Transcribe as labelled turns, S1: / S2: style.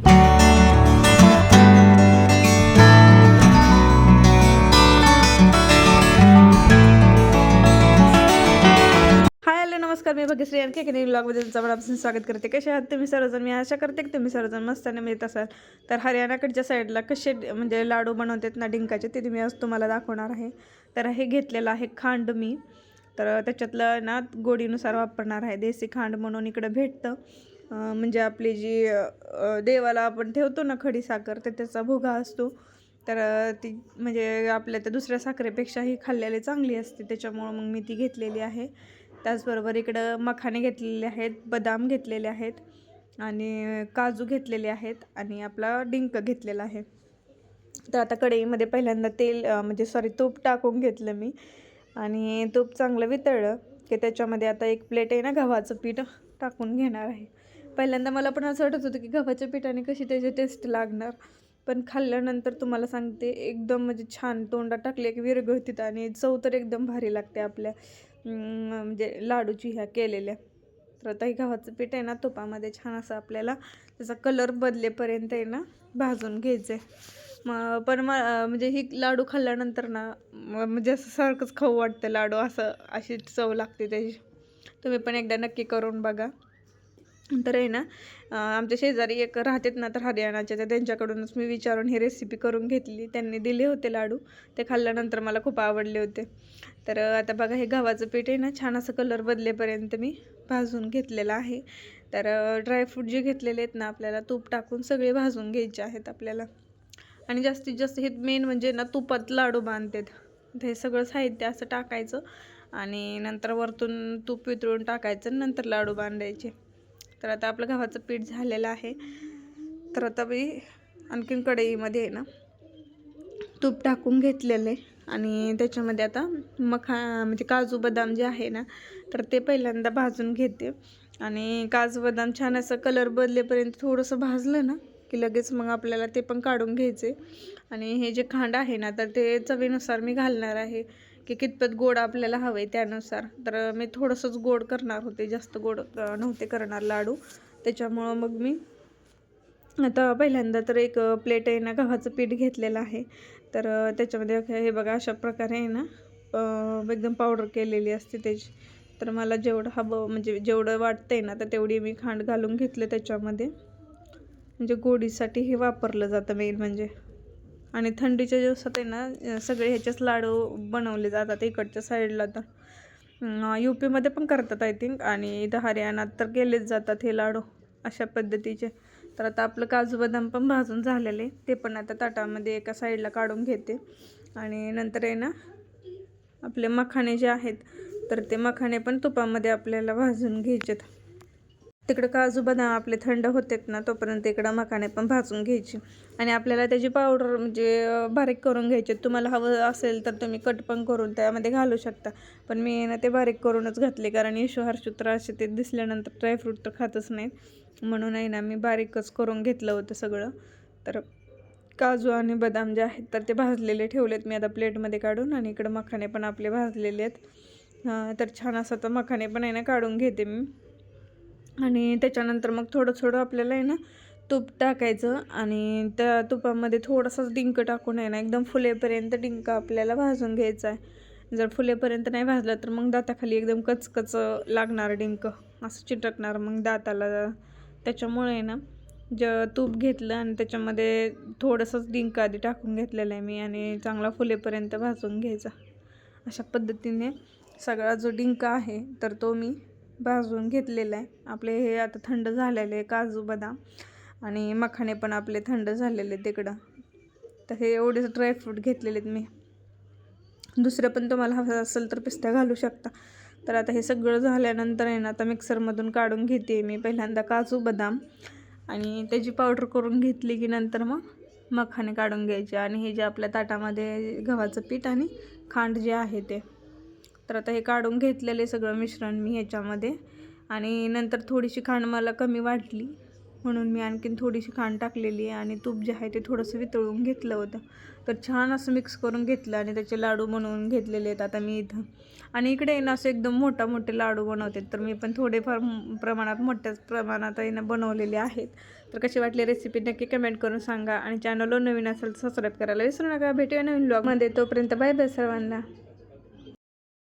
S1: Hi hello नमस्कार, मी भाग्यश्री आणखी एका नवीन ब्लॉगमध्ये तुमचं मनापासून स्वागत करते. कसे आहात तुम्ही सर्वजण? मी आशा करते की तुम्ही सर्वजण मस्ताने मिळत असाल. तर हरियाणाकडच्या साईडला कसे म्हणजे लाडू बनवतात ना डिंकाचे, ते मी आज तुम्हाला दाखवणार आहे. तर हे घेतलेलं आहे खांड मी. तर त्याच्यातलं ना गोडीनुसार वापरणार आहे. देसी खांड म्हणून इकडं भेटतं. म्हणजे आपली जी देवाला आपण ठेवतो ना खडी साखर, तर त्याचा भुगा असतो. तर ती म्हणजे आपल्या त्या दुसऱ्या साखरेपेक्षाही खाल्लेली चांगली असते, त्याच्यामुळं मग मी ती घेतलेली आहे. त्याचबरोबर इकडं मखाने घेतलेले आहेत, बदाम घेतलेले आहेत आणि काजू घेतलेले आहेत आणि आपला डिंक घेतलेला आहे. तर आता कढईमध्ये पहिल्यांदा तेल म्हणजे तूप टाकून घेतलं मी आणि तूप चांगलं वितळलं की त्याच्यामध्ये आता एक प्लेट आहे ना गव्हाचं पीठ टाकून घेणार आहे. पहिल्यांदा मला पण असं वाटत होतं की गव्हाच्या पिठाने कशी त्याची टेस्ट लागणार, पण खाल्ल्यानंतर तुम्हाला सांगते एकदम म्हणजे छान, तोंडात टाकले की विरघळतात आणि चव तर एकदम भारी लागते आपल्या म्हणजे लाडूची ह्या केलेल्या. तर आता हे गव्हाचं पीठ आहे ना तुपामध्ये छान असं आपल्याला त्याचा कलर बदलेपर्यंत आहे ना भाजून घ्यायचं आहे. पण म्हणजे ही लाडू खाल्ल्यानंतर ना म्हणजे असं सारखंच खाऊ वाटतं लाडू, अशी चव लागते त्याची. तुम्ही पण एकदा नक्की करून बघा. तर आहे ना आमच्या शेजारी एक राहतात ना तर हरियाणाच्या, तर त्यांच्याकडूनच मी विचारून ही रेसिपी करून घेतली. त्यांनी दिले होते लाडू, ते खाल्ल्यानंतर मला खूप आवडले होते. तर आता बघा हे गव्हाचं पीठ आहे ना छान असं कलर बदलेपर्यंत मी भाजून घेतलेलं आहे. तर ड्रायफ्रूट जे घेतलेले आहेत ना आपल्याला तूप टाकून सगळे भाजून घ्यायचे आहेत आपल्याला. आणि जास्तीत जास्त हे मेन म्हणजे ना तुपात लाडू बांधतात. हे सगळं साहित्य असं टाकायचं आणि नंतर वरतून तूप वितळून टाकायचं, नंतर लाडू बांधायचे. तर आता आपलं गव्हाचं पीठ झालेलं आहे. तर आता मी आणखीन कढईमध्ये आहे ना तूप टाकून घेतलेलं आहे आणि त्याच्यामध्ये आता म्हणजे काजू बदाम जे आहे ना तर ते पहिल्यांदा भाजून घेते. आणि काजू बदाम छान असं कलर बदलेपर्यंत थोडंसं भाजलं ना की लगेच मग आपल्याला ते पण काढून घ्यायचे. आणि हे जे खांड आहे ना तर ते चवीनुसार मी घालणार आहे की कितपत गोड आपल्याला हवे त्यानुसार. तर मी थोडंसंच गोड करणार होते, जास्त गोड नव्हते करणार लाडू, त्याच्यामुळं मग मी आता पहिल्यांदा तर एक प्लेट आहे ना गव्हाचं पीठ घेतलेलं आहे. तर त्याच्यामध्ये हे बघा अशा प्रकारे आहे ना एकदम पावडर केलेली असते त्याची. तर मला जेवढं हवं म्हणजे जेवढं वाटतंय ना तर तेवढी मी खांड घालून घेतले त्याच्यामध्ये. म्हणजे गोडीसाठी हे वापरलं जातं मेन म्हणजे. आणि थंडीच्या दिवसात आहे ना सगळे ह्याचेच लाडू बनवले जातात इकडच्या साईडला. तर UP मध्ये पण करतात आय थिंक, आणि इथं हरियाणात तर केलेच जातात हे लाडू अशा पद्धतीचे. तर आता आपलं काजू बदाम पण भाजून झालेले, ते पण आता ताटामध्ये एका साईडला काढून घेते. आणि नंतर आहे ना आपले मखाणे जे आहेत तर ते मखाणे पण तुपामध्ये आपल्याला भाजून घ्यायचेत. तिकडं काजू बदाम आपले थंड होतेत ना तोपर्यंत इकडं मखाणे पण भाजून घ्यायचे. आणि आपल्याला त्याची पावडर म्हणजे बारीक करून घ्यायचे. तुम्हाला हवं असेल तर तुम्ही कट पण करून त्यामध्ये घालू शकता, पण मी ना ते बारीक करूनच घातले कारण यशू हर्षुत्र असे ते दिसल्यानंतर ड्रायफ्रूट तर खातच नाहीत, म्हणून आहे ना मी बारीकच करून घेतलं होतं सगळं. तर काजू आणि बदाम जे आहेत तर ते भाजलेले ठेवलेत मी आता प्लेटमध्ये काढून. आणि इकडं मखाने पण आपले भाजलेले आहेत. तर छान असं तर मखाने पण आहे ना काढून घेते मी. आणि त्याच्यानंतर मग थोडं आपल्याला आहे ना तूप टाकायचं आणि त्या तुपामध्ये थोडंसंच डिंक टाकून आहे ना एकदम फुलेपर्यंत डिंक आपल्याला भाजून घ्यायचा आहे. जर फुलेपर्यंत नाही भाजलं तर मग दाताखाली एकदम कचकच लागणार, डिंक असं चिटकणार मग दाताला. त्याच्यामुळे आहे ना तूप घेतलं आणि त्याच्यामध्ये थोडंसंच डिंक आधी टाकून घेतलेलं आहे मी आणि चांगला फुलेपर्यंत भाजून घ्यायचा. अशा पद्धतीने सगळा जो डिंक आहे तर तो मी भाजून घेतलेलं आहे. आपले हे आता थंड झालेले काजू बदाम आणि मखाणे पण आपले थंड झालेले तिकडं. तर हे एवढेच ड्रायफ्रूट घेतलेले आहेत मी. दुसरं पण तुम्हाला हवं असेल तर पिस्ता घालू शकता. तर आता हे सगळं झाल्यानंतर आहे ना आता मिक्सरमधून काढून घेते मी पहिल्यांदा काजू बदाम आणि त्याची पावडर करून घेतली की नंतर मग मखाणे काढून घ्यायचे. आणि हे जे आपल्या ताटामध्ये गव्हाचं पीठ आणि खांड जे आहे ते, तर आता हे काढून घेतलेले सगळं मिश्रण मी ह्याच्यामध्ये. आणि नंतर थोडीशी खांड मला कमी वाटली म्हणून मी आणखीन थोडीशी खांड टाकलेली आहे आणि तूप जे आहे ते थोडंसं वितळून घेतलं होतं. तर छान असं मिक्स करून घेतलं आणि त्याचे लाडू बनवून घेतलेले आहेत आता मी इथं. आणि इकडे आहे ना असं एकदम मोठे लाडू बनवते, तर मी पण थोडेफार प्रमाणात मोठ्याच प्रमाणात आहे ना बनवलेले आहेत. तर कशी वाटली रेसिपी नक्की कमेंट करून सांगा आणि चॅनलवर नवीन असेल तर सबस्क्राईब करायला विसरू नका. भेटूया नवीन व्लॉगमध्ये. तोपर्यंत बाय बाय सर्वांना.